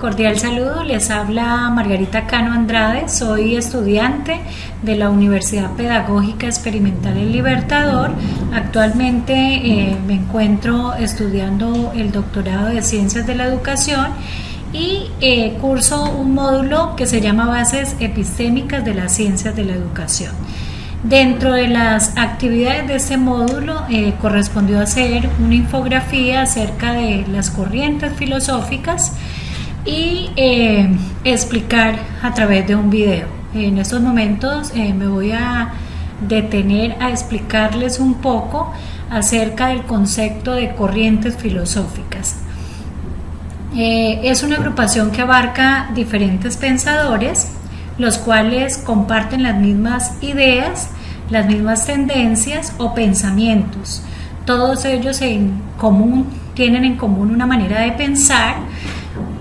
Cordial saludo, les habla Margarita Cano Andrade, soy estudiante de la Universidad Pedagógica Experimental El Libertador. Actualmente me encuentro estudiando el doctorado de Ciencias de la Educación y curso un módulo que se llama Bases Epistémicas de las Ciencias de la Educación. Dentro de las actividades de este módulo correspondió hacer una infografía acerca de las corrientes filosóficas y explicar a través de un video. En estos momentos me voy a detener a explicarles un poco acerca del concepto de corrientes filosóficas. Es una agrupación que abarca diferentes pensadores, los cuales comparten las mismas ideas, las mismas tendencias o pensamientos. Todos ellos tienen en común una manera de pensar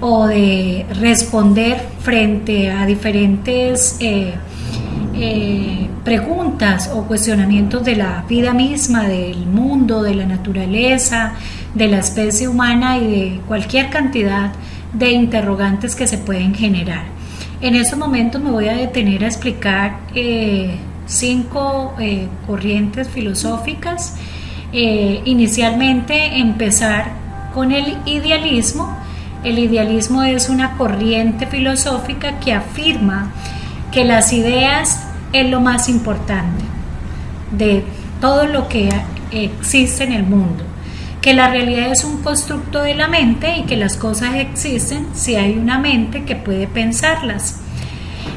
o de responder frente a diferentes preguntas o cuestionamientos de la vida misma, del mundo, de la naturaleza, de la especie humana y de cualquier cantidad de interrogantes que se pueden generar. En estos momentos me voy a detener a explicar 5 corrientes filosóficas. Inicialmente empezar con el idealismo. El idealismo es una corriente filosófica que afirma que las ideas es lo más importante de todo lo que existe en el mundo, que la realidad es un constructo de la mente y que las cosas existen si hay una mente que puede pensarlas.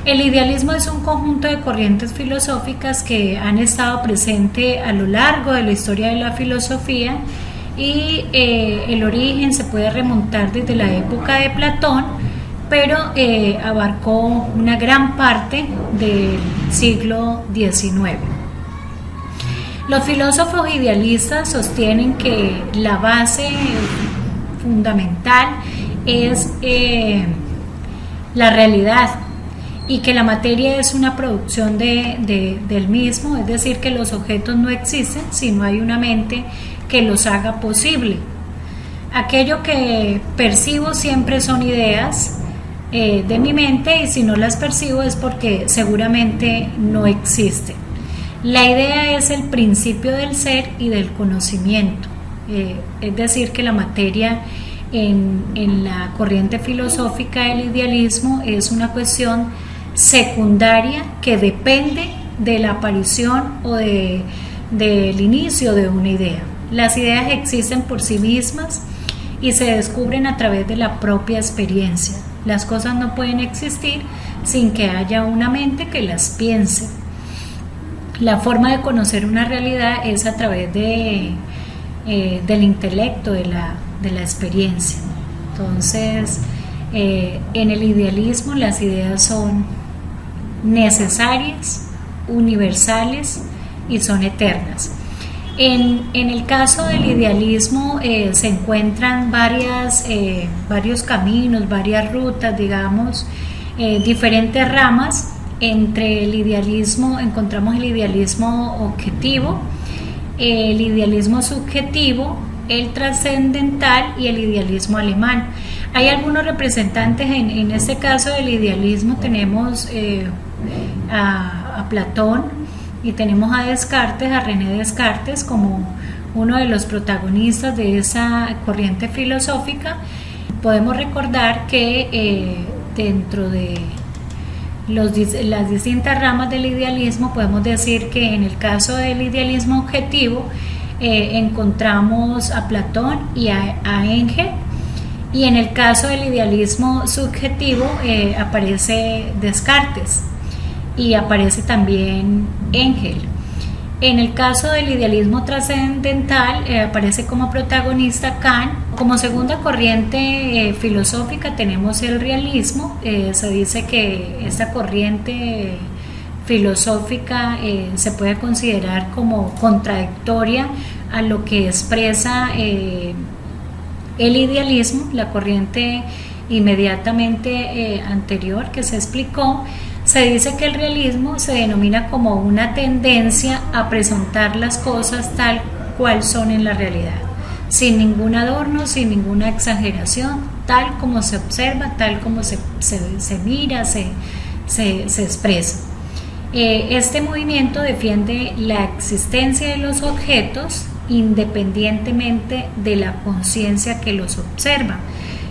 El idealismo es un conjunto de corrientes filosóficas que han estado presentes a lo largo de la historia de la filosofía y el origen se puede remontar desde la época de Platón, pero abarcó una gran parte del siglo XIX. Los filósofos idealistas sostienen que la base fundamental es la realidad y que la materia es una producción del mismo, es decir, que los objetos no existen si no hay una mente que los haga posible. Aquello que percibo siempre son ideas de mi mente y si no las percibo es porque seguramente no existen. La idea es el principio del ser y del conocimiento, es decir, que la materia en la corriente filosófica del idealismo es una cuestión secundaria que depende de la aparición o del inicio de una idea. Las ideas existen por sí mismas y se descubren a través de la propia experiencia. Las cosas no pueden existir sin que haya una mente que las piense. La forma de conocer una realidad es a través del intelecto, de la experiencia. Entonces, en el idealismo las ideas son necesarias, universales y son eternas. En el caso del idealismo se encuentran varios caminos, varias rutas, digamos, diferentes ramas. Entre el idealismo encontramos el idealismo objetivo, el idealismo subjetivo, el trascendental y el idealismo alemán. Hay algunos representantes en este caso del idealismo. Tenemos a Platón y tenemos a Descartes, a René Descartes como uno de los protagonistas de esa corriente filosófica. Podemos recordar que dentro de las distintas ramas del idealismo podemos decir que en el caso del idealismo objetivo encontramos a Platón y a Engel, y en el caso del idealismo subjetivo aparece Descartes y aparece también Engel. En el caso del idealismo trascendental aparece como protagonista Kant. Como segunda corriente filosófica tenemos el realismo. Se dice que esta corriente filosófica se puede considerar como contradictoria a lo que expresa el idealismo, la corriente inmediatamente anterior que se explicó. Se dice que el realismo se denomina como una tendencia a presentar las cosas tal cual son en la realidad, sin ningún adorno, sin ninguna exageración, tal como se observa, tal como se mira, se expresa. Este movimiento defiende la existencia de los objetos independientemente de la conciencia que los observa.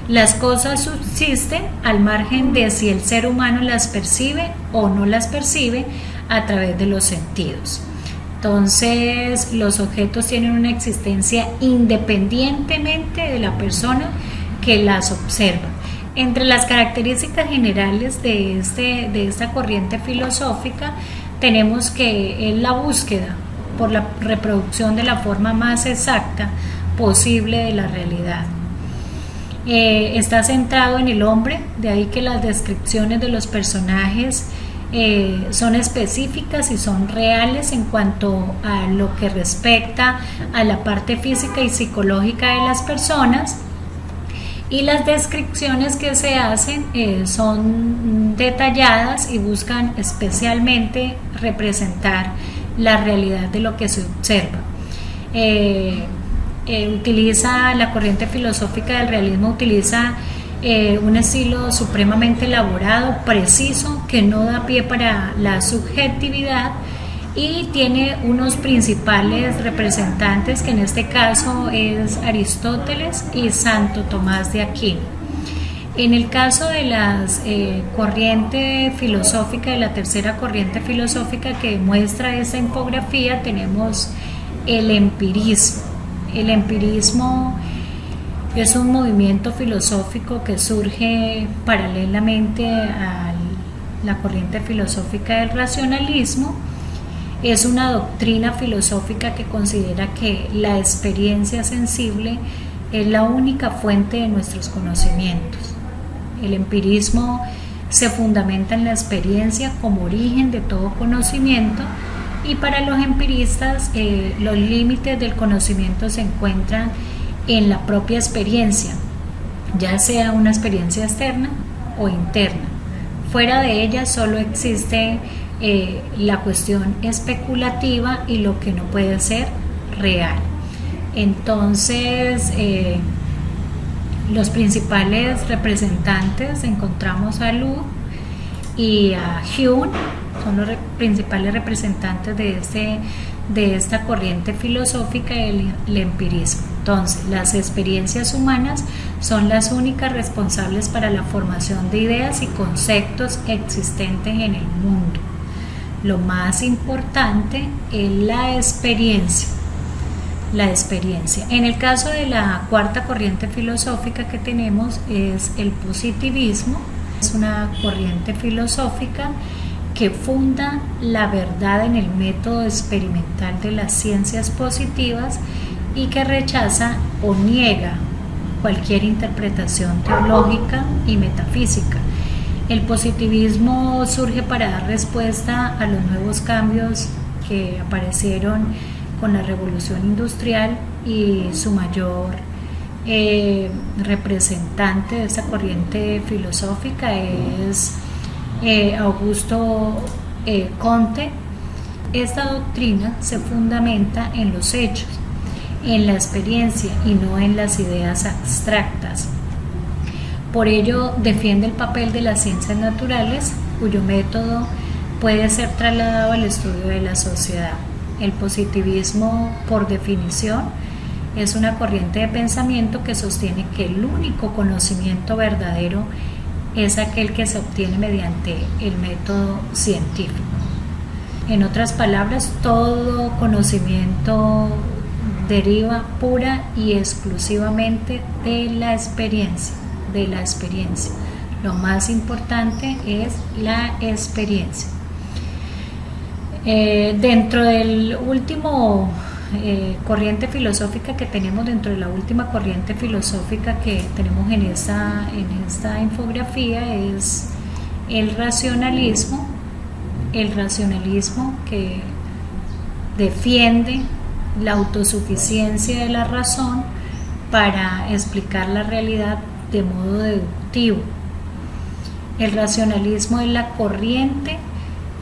Las cosas subsisten al margen de si el ser humano las percibe o no las percibe a través de los sentidos. Entonces, los objetos tienen una existencia independientemente de la persona que las observa. Entre las características generales de esta corriente filosófica tenemos que es la búsqueda por la reproducción de la forma más exacta posible de la realidad. Está centrado en el hombre, de ahí que las descripciones de los personajes son específicas y son reales en cuanto a lo que respecta a la parte física y psicológica de las personas, y las descripciones que se hacen son detalladas y buscan especialmente representar la realidad de lo que se observa. Utiliza la corriente filosófica del realismo, utiliza un estilo supremamente elaborado, preciso, que no da pie para la subjetividad, y tiene unos principales representantes, que en este caso es Aristóteles y Santo Tomás de Aquino. En el caso de la corriente filosófica, de la tercera corriente filosófica que muestra esta infografía, tenemos el empirismo. El empirismo es un movimiento filosófico que surge paralelamente a la corriente filosófica del racionalismo. Es una doctrina filosófica que considera que la experiencia sensible es la única fuente de nuestros conocimientos. El empirismo se fundamenta en la experiencia como origen de todo conocimiento, y para los empiristas los límites del conocimiento se encuentran en la propia experiencia, ya sea una experiencia externa o interna. Fuera de ella solo existe la cuestión especulativa y lo que no puede ser real. Entonces, los principales representantes, encontramos a Luhmann y a Hume, son los principales representantes de esta corriente filosófica del empirismo. Entonces, las experiencias humanas son las únicas responsables para la formación de ideas y conceptos existentes en el mundo. Lo más importante es la experiencia. La experiencia. En el caso de la cuarta corriente filosófica que tenemos es el positivismo. Es una corriente filosófica que funda la verdad en el método experimental de las ciencias positivas y que rechaza o niega cualquier interpretación teológica y metafísica. El positivismo surge para dar respuesta a los nuevos cambios que aparecieron con la revolución industrial, y su mayor representante de esta corriente filosófica es Augusto Comte. Esta doctrina se fundamenta en los hechos, en la experiencia y no en las ideas abstractas. Por ello defiende el papel de las ciencias naturales, cuyo método puede ser trasladado al estudio de la sociedad. El positivismo, por definición, es una corriente de pensamiento que sostiene que el único conocimiento verdadero es aquel que se obtiene mediante el método científico. En otras palabras, todo conocimiento deriva pura y exclusivamente de la experiencia. Lo más importante es la experiencia. Dentro del último corriente filosófica que tenemos, dentro de la última corriente filosófica que tenemos en esta infografía, es el racionalismo. El racionalismo que defiende la autosuficiencia de la razón para explicar la realidad de modo deductivo. El racionalismo es la corriente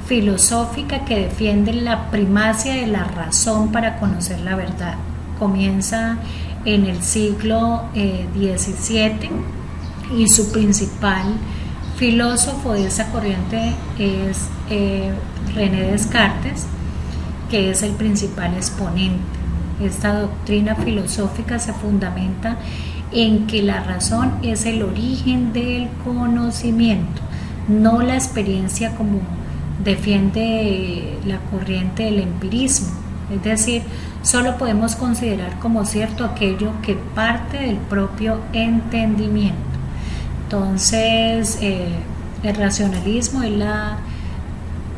filosófica que defiende la primacia de la razón para conocer la verdad. Comienza en el siglo XVII y su principal filósofo de esa corriente es René Descartes, que es el principal exponente. Esta doctrina filosófica se fundamenta en que la razón es el origen del conocimiento, no la experiencia como defiende la corriente del empirismo. Es decir, solo podemos considerar como cierto aquello que parte del propio entendimiento. Entonces, el racionalismo es la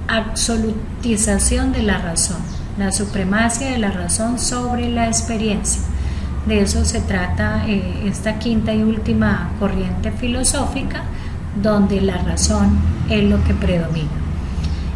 absolutización de la razón, la supremacia de la razón sobre la experiencia. De eso se trata esta quinta y última corriente filosófica, donde la razón es lo que predomina.